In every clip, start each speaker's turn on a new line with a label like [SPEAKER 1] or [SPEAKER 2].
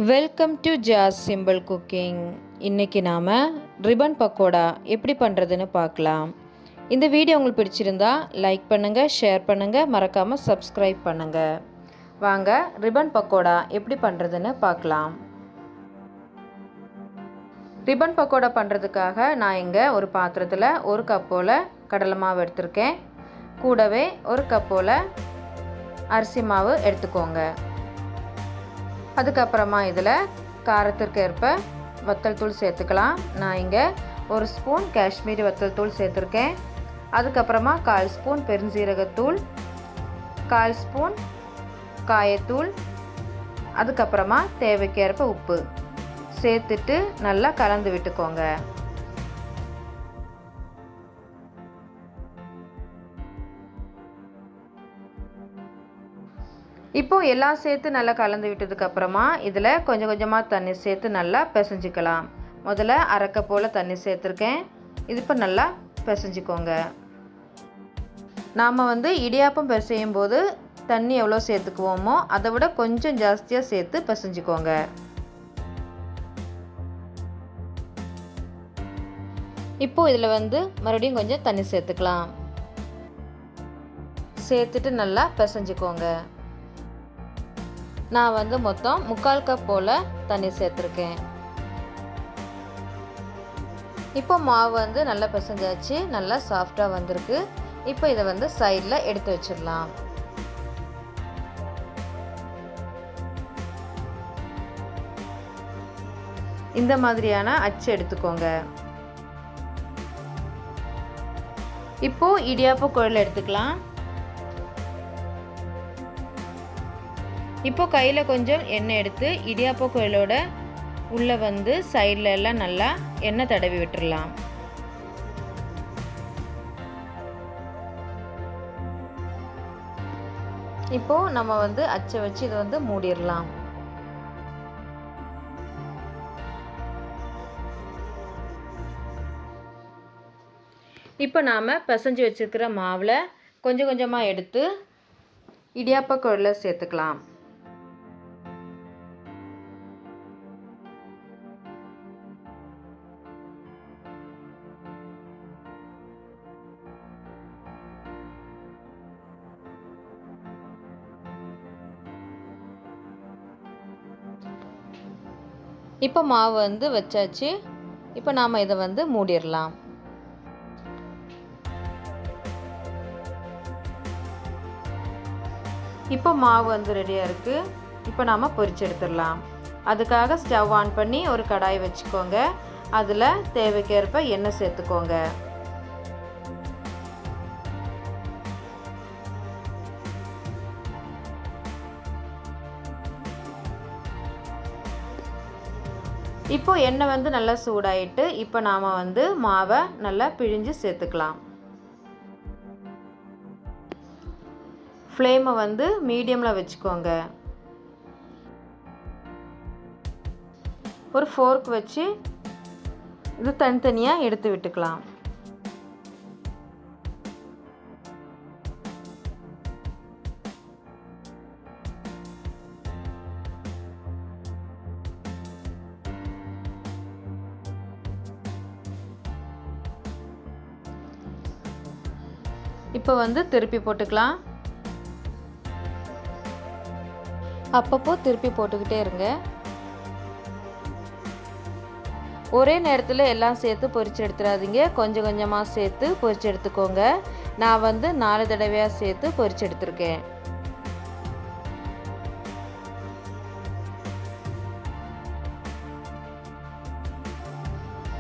[SPEAKER 1] Welcome to Jas simple cooking. இன்றைக்கி நாம் ribbon pakoda எப்படி பண்ணுறதுன்னு பார்க்கலாம். இந்த வீடியோ உங்களுக்கு பிடிச்சிருந்தா லைக் பண்ணுங்கள், ஷேர் பண்ணுங்கள், மறக்காமல் சப்ஸ்கிரைப் பண்ணுங்கள். வாங்க ரிப்பன் பக்கோடா எப்படி பண்ணுறதுன்னு பார்க்கலாம். ரிப்பன் பக்கோடா பண்ணுறதுக்காக நான் இங்கே ஒரு பாத்திரத்தில் 1 கப் போல் கடலை மாவு எடுத்திருக்கேன். கூடவே 1 கப் போல் அரிசி மாவு எடுத்துக்கோங்க. அதுக்கப்புறமா இதில் காரத்திற்கு ஏற்ப வத்தல் தூள் சேர்த்துக்கலாம். நான் இங்கே 1 ஸ்பூன் காஷ்மீரி வத்தல் தூள் சேர்த்துருக்கேன். அதுக்கப்புறமா 1/4 ஸ்பூன் பெருஞ்சீரகத்தூள், 1/4 ஸ்பூன் காயத்தூள், அதுக்கப்புறமா தேவைக்கேற்ப உப்பு சேர்த்துட்டு நல்லா கலந்து விட்டுக்கோங்க. இப்போது எல்லாம் சேர்த்து நல்லா கலந்து விட்டதுக்கப்புறமா இதில் கொஞ்சம் கொஞ்சமாக தண்ணி சேர்த்து நல்லா பிசைஞ்சிக்கலாம். முதல்ல 1/2 கப் போல் தண்ணி சேர்த்துருக்கேன். இது இப்போ நல்லா பிசைஞ்சிக்கோங்க. நாம் இடியாப்பம் பிசையும் போது தண்ணி எவ்வளோ சேர்த்துக்குவோமோ அதை விட கொஞ்சம் ஜாஸ்தியாக சேர்த்து பிசைஞ்சிக்கோங்க. இப்போது இதில் மறுபடியும் கொஞ்சம் தண்ணி சேர்த்துக்கலாம். சேர்த்துட்டு நல்லா பிசைஞ்சிக்கோங்க. நான் மொத்தம் 3/4 கப் போல் தண்ணி சேர்த்துருக்கேன். இப்போ மாவு நல்லா பிசைஞ்சாச்சு, நல்லா சாஃப்டாக வந்திருக்கு. இப்போ இதை சைடில் எடுத்து வச்சிடலாம். இந்த மாதிரியான அச்சு எடுத்துக்கோங்க. இப்போ இடியாப்ப குழல் எடுத்துக்கலாம். இப்போ கையில் கொஞ்சம் எண்ணெய் எடுத்து இடியாப்ப குழலோட உள்ளே சைடில் எல்லாம் நல்லா எண்ணெய் தடவி விட்டுடலாம். இப்போது நம்ம அச்சை வச்சு இதை மூடிடலாம். இப்போ நாம் பிசைஞ்சு வச்சுருக்கிற மாவில் கொஞ்சம் கொஞ்சமாக எடுத்து இடியாப்ப குழலில் சேர்த்துக்கலாம். இப்போ மாவு வச்சாச்சு. இப்போ நாம் இதை மூடிடலாம். இப்போ மாவு ரெடியாக இருக்குது. இப்போ நாம் பொரிச்சு எடுத்துடலாம். அதுக்காக ஸ்டவ் ஆன் பண்ணி ஒரு கடாய் வச்சுக்கோங்க. அதில் தேவைக்கேற்ப எண்ணெய் சேர்த்துக்கோங்க. இப்போ எண்ணெய் நல்லா சூடாயிட்டு இப்போ நாம் மாவை நல்லா பிழிஞ்சு சேர்த்துக்கலாம். ஃப்ளேமை மீடியமில் வச்சுக்கோங்க. ஒரு ஃபோர்க் வச்சு இது தனித்தனியாக எடுத்து விட்டுக்கலாம். இப்போ திருப்பி போட்டுக்கலாம். அப்பப்போ திருப்பி போட்டுக்கிட்டே இருங்க. ஒரே நேரத்தில் எல்லாம் சேர்த்து பொரிச்சு எடுத்துடாதீங்க. கொஞ்சம் கொஞ்சமாக சேர்த்து பொரிச்சு எடுத்துக்கோங்க. நான் 4 தடவையாக சேர்த்து பொரிச்சு எடுத்துருக்கேன்.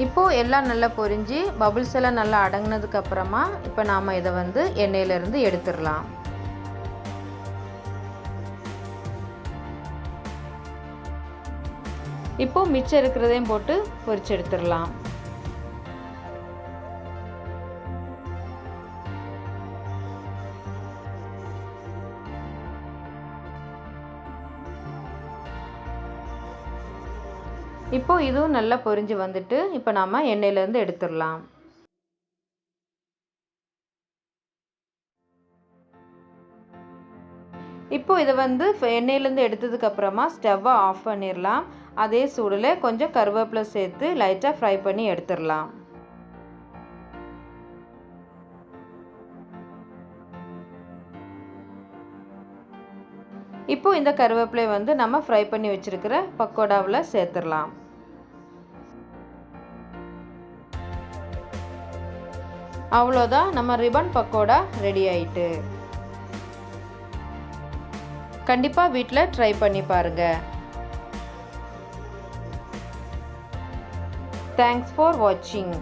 [SPEAKER 1] இப்போது எல்லாம் நல்லா பொரிஞ்சு பபுள்ஸ் எல்லாம் நல்லா அடங்கினதுக்கப்புறமா இப்போ நாம் இதை எண்ணெயிலேருந்து எடுத்துடலாம். இப்போது மிச்சம் இருக்கிறதையும் போட்டு பொரிச்சு எடுத்துடலாம். இப்போ இதுவும் நல்லா பொரிஞ்சு வந்துட்டு இப்போ நாம் எண்ணெயிலேருந்து எடுத்துடலாம். இப்போ இதை வந்து எண்ணெயிலேருந்து எடுத்ததுக்கப்புறமா ஸ்டவ்வை ஆஃப் பண்ணிடலாம். அதே சூடில் கொஞ்சம் கருவேப்பிலை சேர்த்து லைட்டாக ஃப்ரை பண்ணி எடுத்துடலாம். இப்போ இந்த கருவேப்பிலை வந்து நம்ம ஃப்ரை பண்ணி வச்சுருக்கிற பக்கோடாவில் சேர்த்துடலாம். அவ்வளோதான், நம்ம ரிப்பன் பக்கோடா ரெடி ஆயிட்டு. கண்டிப்பாக வீட்டில் ட்ரை பண்ணி பாருங்கள். தேங்க்ஸ் ஃபார் வாட்சிங்.